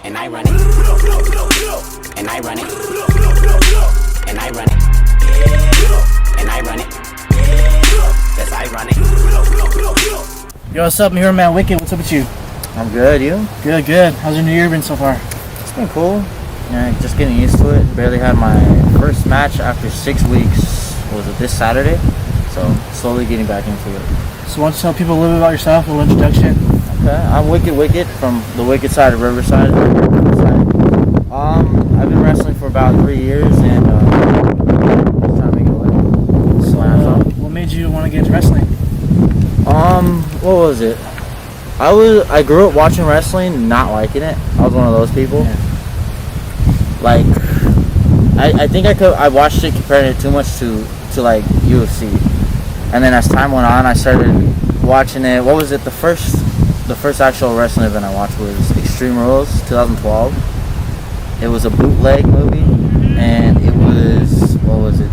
and I run it, and I run it, and I run it, and I run it, yes, I run it. Yo, what's up? I'm here, man. Wickett. What's up with you? I'm good, you? Good, good. How's your new year been so far? It's been cool. Yeah, just getting used to it. Barely had my first match after 6 weeks. Was it this Saturday? So slowly getting back into it. So why don't you tell people a little bit about yourself, a little introduction? Okay, I'm Wickett from the wicked side of riverside. I've been wrestling for about 3 years and just trying to make it work. So, what made you want to get into wrestling? What was it? I grew up watching wrestling, not liking it. I was one of those people. Yeah. Like, I think I watched it comparing it too much to like UFC, and then as time went on, I started watching it. What was it? The first actual wrestling event I watched was Extreme Rules 2012. It was a bootleg movie, and it was, what was it?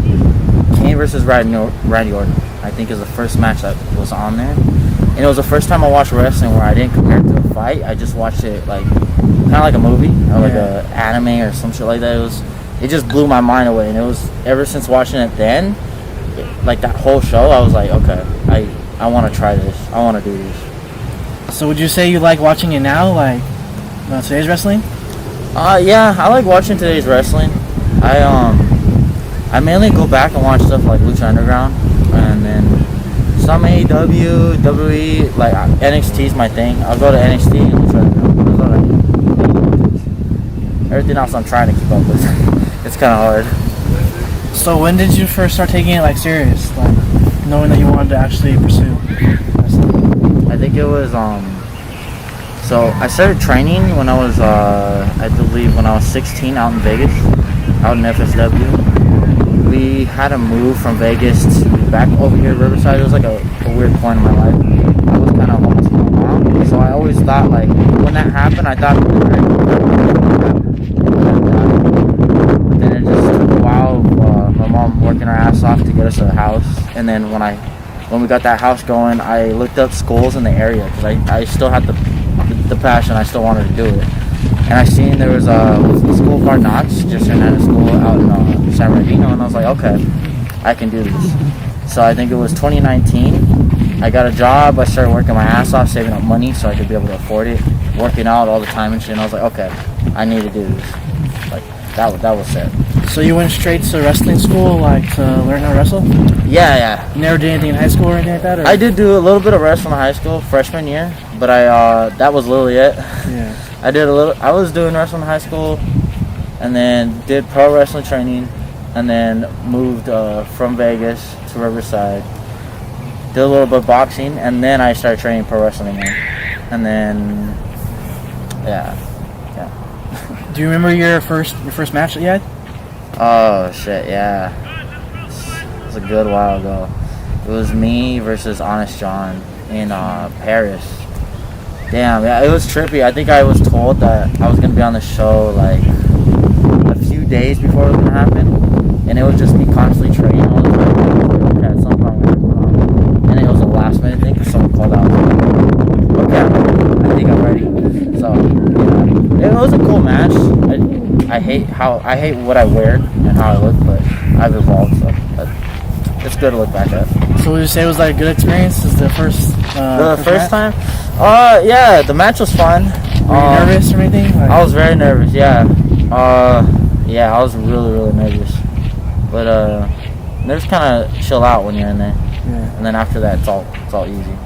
Kane versus Randy Orton, I think, is the first match that was on there. And it was the first time I watched wrestling where I didn't compare it to a fight. I just watched it like kind of like a movie or like a anime or some shit like that. It just blew my mind away, and it was ever since watching it then, like that whole show, I was like, okay, I want to try this. I want to do this. So would you say you like watching it now, like today's wrestling? Yeah, I like watching today's wrestling. I mainly go back and watch stuff like Lucha Underground, and then some AEW, WWE, like NXT is my thing. I'll go to NXT and Lucha Underground. Everything else I'm trying to keep up with. It's kind of hard. So when did you first start taking it like serious, like knowing that you wanted to actually pursue wrestling? I think it was so I started training when I was I believe when I was 16 out in Vegas, out in FSW. We had to move from Vegas to back over here to Riverside. It was like a weird point in my life. I was kind of homeless with my mom, so I always thought, like, when that happened, I thought it was great. But then it just took a while. My mom working her ass off to get us a house, and then when we got that house going, I looked up schools in the area because I still had the passion. I still wanted to do it, and I seen there was a school called Knox, just in a school out in San Bernardino, and I was like, okay, I can do this. So I think it was 2019. I got a job. I started working my ass off, saving up money so I could be able to afford it, working out all the time and shit. And I was like, okay, I need to do this. Like that was it. So you went straight to wrestling school, like to learn how to wrestle? Yeah. You never did anything in high school or anything like that? Or? I did do a little bit of wrestling in high school, freshman year, but that was literally it. Yeah. I was doing wrestling in high school, and then did pro wrestling training, and then moved from Vegas to Riverside. Did a little bit of boxing, and then I started training pro wrestling again. And then, yeah. Do you remember your first match that you had? Oh shit, yeah. It was a good while ago. It was me versus Honest John in Paris. Damn, yeah, it was trippy. I think I was told that I was gonna be on the show like a few days before it was gonna happen, and it was just me constantly training all the time. Okay, at some point and it was a last minute thing because someone called out. Okay, I think I'm ready. So yeah, it was a cool match. I hate what I wear and how I look, but I've evolved, so it's good to look back at. So would you say it was like a good experience? Is the first time? Yeah, the match was fun. Were you nervous or anything? Like, I was very nervous. Yeah. Yeah, I was really nervous. But nerves kind of chill out when you're in there. Yeah. And then after that, it's all easy.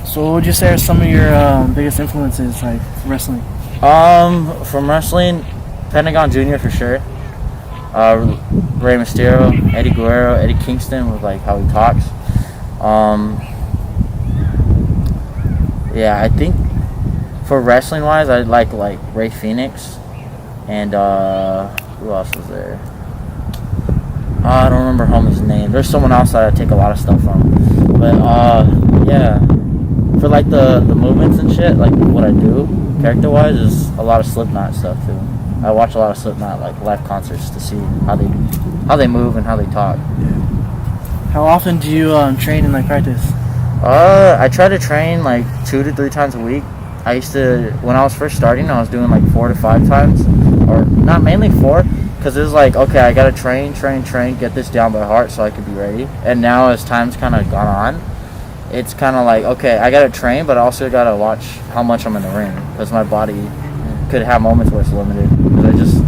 So what would you say are some of your biggest influences, like from wrestling? From wrestling, Pentagon Jr. for sure. Rey Mysterio, Eddie Guerrero, Eddie Kingston with like how he talks. Yeah, I think for wrestling wise, I like Ray Phoenix, and who else was there? I don't remember homie's name. There's someone else that I take a lot of stuff from. But yeah, for like the movements and shit, like what I do character wise is a lot of Slipknot stuff too. I watch a lot of Slipknot like live concerts to see how they move and how they talk. How often do you train and like practice? I try to train like 2 to 3 times a week, I used to, when I was first starting, I was doing like 4 to 5 times, or not mainly 4, because it was like, okay, I gotta train, get this down by heart so I could be ready. And now as time's kind of gone on, it's kind of like, okay, I gotta train, but I also gotta watch how much I'm in the ring, because my body could have moments where it's limited. 'Cause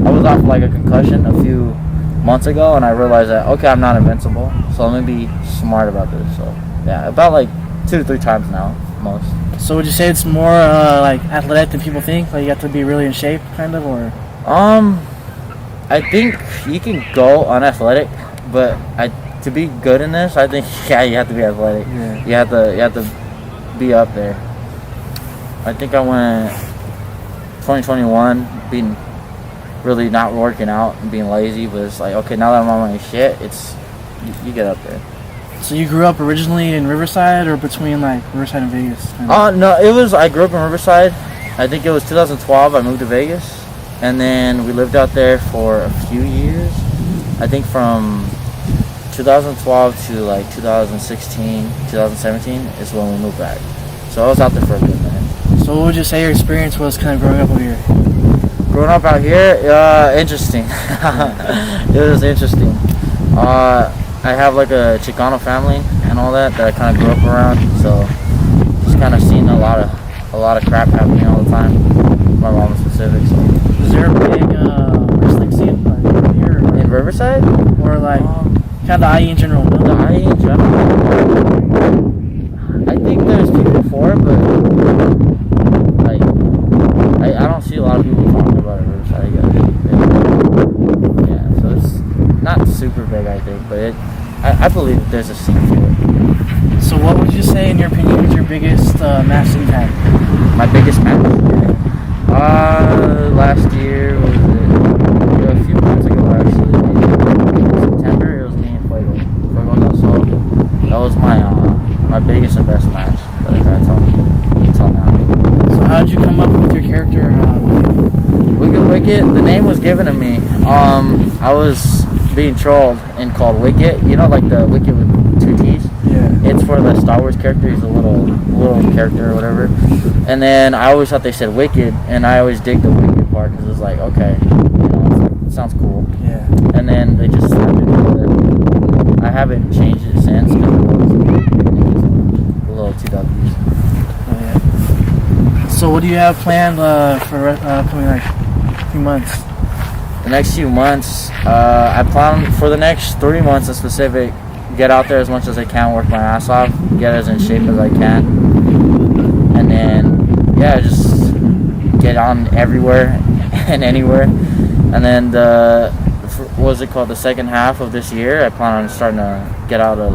I was off like a concussion a few months ago, and I realized that, okay, I'm not invincible, so let me be smart about this. So yeah, about like 2 to 3 times now, most. So would you say it's more like athletic than people think? Like you have to be really in shape, kind of, or? I think you can go unathletic, but to be good in this, I think yeah, you have to be athletic. Yeah. You have to be up there. I think I went 2021 being really not working out and being lazy, but it's like, okay, now that I'm on my shit, it's you get up there. So you grew up originally in Riverside, or between like Riverside and Vegas? No, I grew up in Riverside. I think it was 2012 I moved to Vegas, and then we lived out there for a few years. I think from 2012 to like 2016, 2017 is when we moved back. So I was out there for a good minute. So what would you say your experience was kind of growing up over here? Growing up out here, interesting. It was interesting. I have like a Chicano family and all that I kind of grew up around, so just kind of seen a lot of crap happening all the time. My mom in specific. So. Is there a big wrestling scene like over here, or, In Riverside, or like kind of the IE in general? No? the IE in general, I think there's people for it, but like I don't see a lot of people talking about it in Riverside. I guess. Yeah, so it's not super big, I think, but I believe that there's a scene for it. So what would you say, in your opinion, is your biggest match that you've had? My biggest match? Last year was it? A few months ago, actually. In September, it was me and Fuego del Sol. That was my biggest and best match that I've had until now. So how did you come up with your character? Wickett, the name was given to me. I was being trolled and called Wickett. You know, like the Wickett with 2 T's? Yeah. It's for the Star Wars character. He's a little character or whatever. And then I always thought they said Wicked, and I always dig the Wicked part because it's like, okay, it sounds cool. Yeah. And then they just slapped it together. I haven't changed it since because it was a little 2 W's. Oh, yeah. So what do you have planned for upcoming like few months? The next few months, I plan for the next 3 months in specific, get out there as much as I can, work my ass off, get as in shape as I can, and then yeah, just get on everywhere and anywhere. And then the second half of this year, I plan on starting to get out of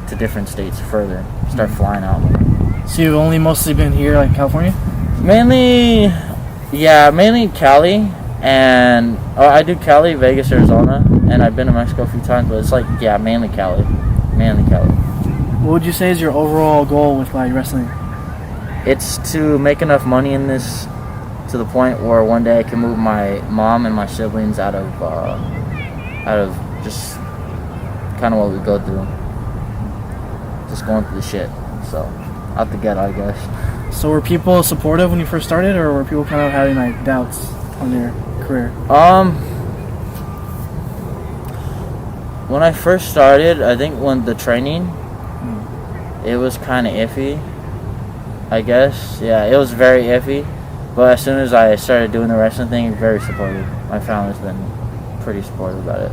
to different states further, start flying out more. So you've only mostly been here, like California? Mainly Cali, and I do Cali, Vegas, Arizona, and I've been to Mexico a few times, but it's mainly Cali. What would you say is your overall goal with like wrestling? It's to make enough money in this to the point where one day I can move my mom and my siblings out of just kind of what we go through, just going through the shit. So out the ghetto, I guess. So were people supportive when you first started, or were people kind of having like doubts on your career? When I first started, I think when the training, it was kind of iffy, I guess. Yeah, it was very iffy. But as soon as I started doing the wrestling thing, very supportive. My family's been pretty supportive about it.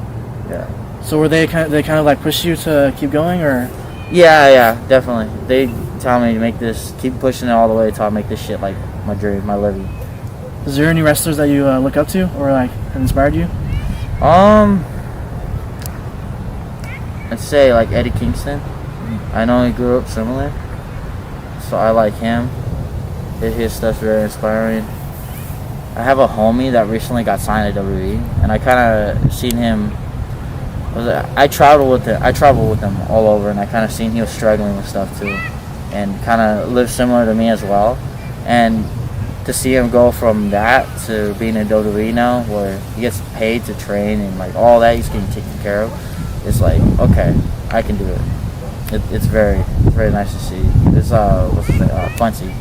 Yeah. So were they kind of like push you to keep going, or? Yeah, definitely. They tell me to keep pushing it all the way until I make this shit like my dream, my living. Is there any wrestlers that you look up to or like have inspired you? I'd say like Eddie Kingston. I know he grew up similar, so I like him. His stuff's very inspiring. I have a homie that recently got signed to WWE, and I kind of seen him. I traveled with him all over, and I kind of seen he was struggling with stuff too, and kind of lived similar to me as well. And to see him go from that to being in WWE now, where he gets paid to train and like all that, he's getting taken care of. It's like, okay, I can do it. It's very nice to see. It's Quincy.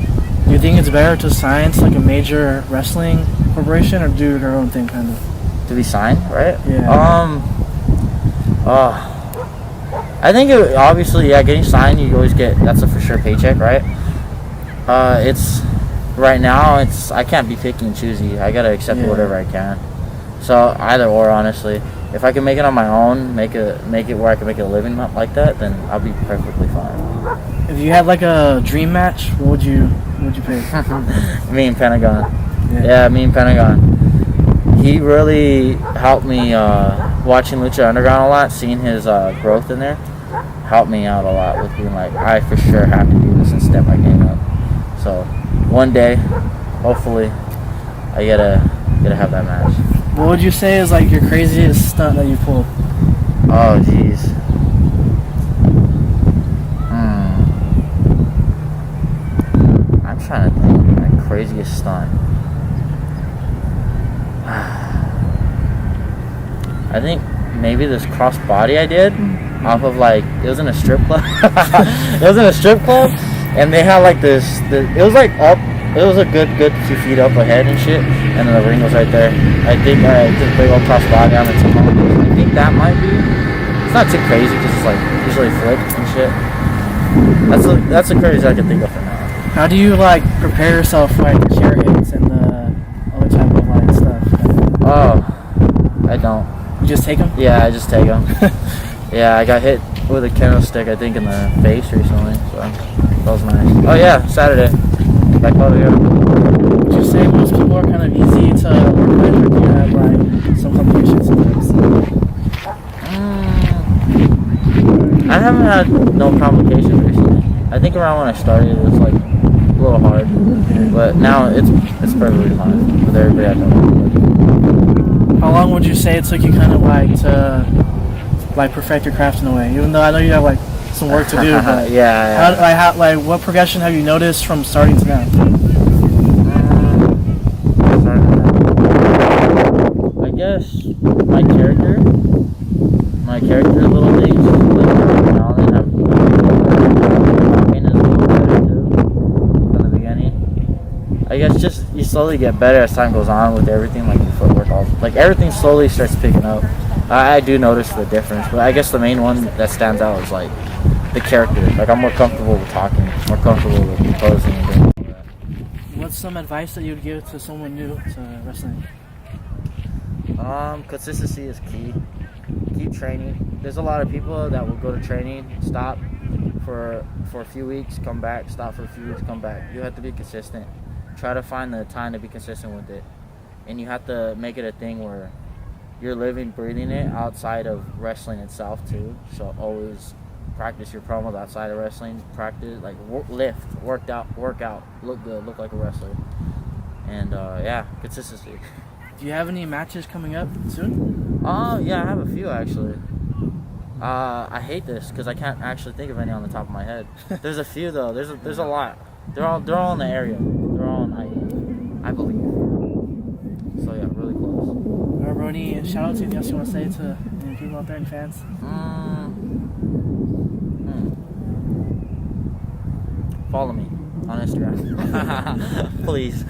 Do you think it's better to sign to like a major wrestling corporation or do their own thing, kind of? To be signed, right? Yeah. I think obviously, yeah, getting signed, you always get, that's a for sure paycheck, right? It's right now, I can't be picky and choosy. I gotta accept whatever I can. So either or, honestly. If I can make it on my own, make it where I can make a living like that, then I'll be perfectly fine. If you had like a dream match, what would you pick? Me and Pentagon. Yeah, me and Pentagon. He really helped me watching Lucha Underground a lot, seeing his growth in there. Helped me out a lot with being like, I for sure have to do this and step my game up. So one day, hopefully, I gotta have that match. What would you say is like your craziest stunt that you pulled? Oh jeez. I'm trying to think of my craziest stunt. I think maybe this crossbody I did off of like, it was in a strip club. It was in a strip club, and they had like it was like up. It was a good 2 feet up ahead and shit, and then the ring was right there. I think I did a big old crossbody on it somehow. I think that might be. It's not too crazy because it's like usually flipped and shit. That's the craziest I can think of for now. How do you like prepare yourself for like chair hits and other type of like stuff? Oh, I don't. You just take them? Yeah, I just take them. Yeah, I got hit with a kendo stick, I think, in the face recently, so that was nice. Oh yeah, Saturday. Back over here. Would you say most people are kind of easy to work with, or do you have like some complications sometimes? I haven't had no complications recently. I think around when I started it was like a little hard, but now it's perfectly fine with everybody I know. How long would you say it took you kind of like to like perfect your craft in a way? Even though I know you have like some work to do, but yeah. What progression have you noticed from starting to now? I guess my character little things like now and have talking is a little better too from the beginning. I guess just you slowly get better as time goes on with everything, like your footwork, like everything slowly starts picking up. I do notice the difference, but I guess the main one that stands out is like the character. Like I'm more comfortable with talking, more comfortable with composing and doing all that. What's some advice that you would give to someone new to wrestling? Consistency is key. Keep training. There's a lot of people that will go to training, stop for a few weeks, come back, stop for a few weeks, come back. You have to be consistent. Try to find the time to be consistent with it. And you have to make it a thing where you're living, breathing it outside of wrestling itself too. So always practice your promos outside of wrestling. Practice, like lift, work out, look good, look like a wrestler. And yeah, consistency. Do you have any matches coming up soon? Yeah, I have a few actually. I hate this because I can't actually think of any on the top of my head. There's a few though. There's a lot. They're all in the area. They're all in I believe. So yeah, really close. Alright, bro, any shout outs, anything else you want to say to any people out there and fans? Follow me on Instagram. Please.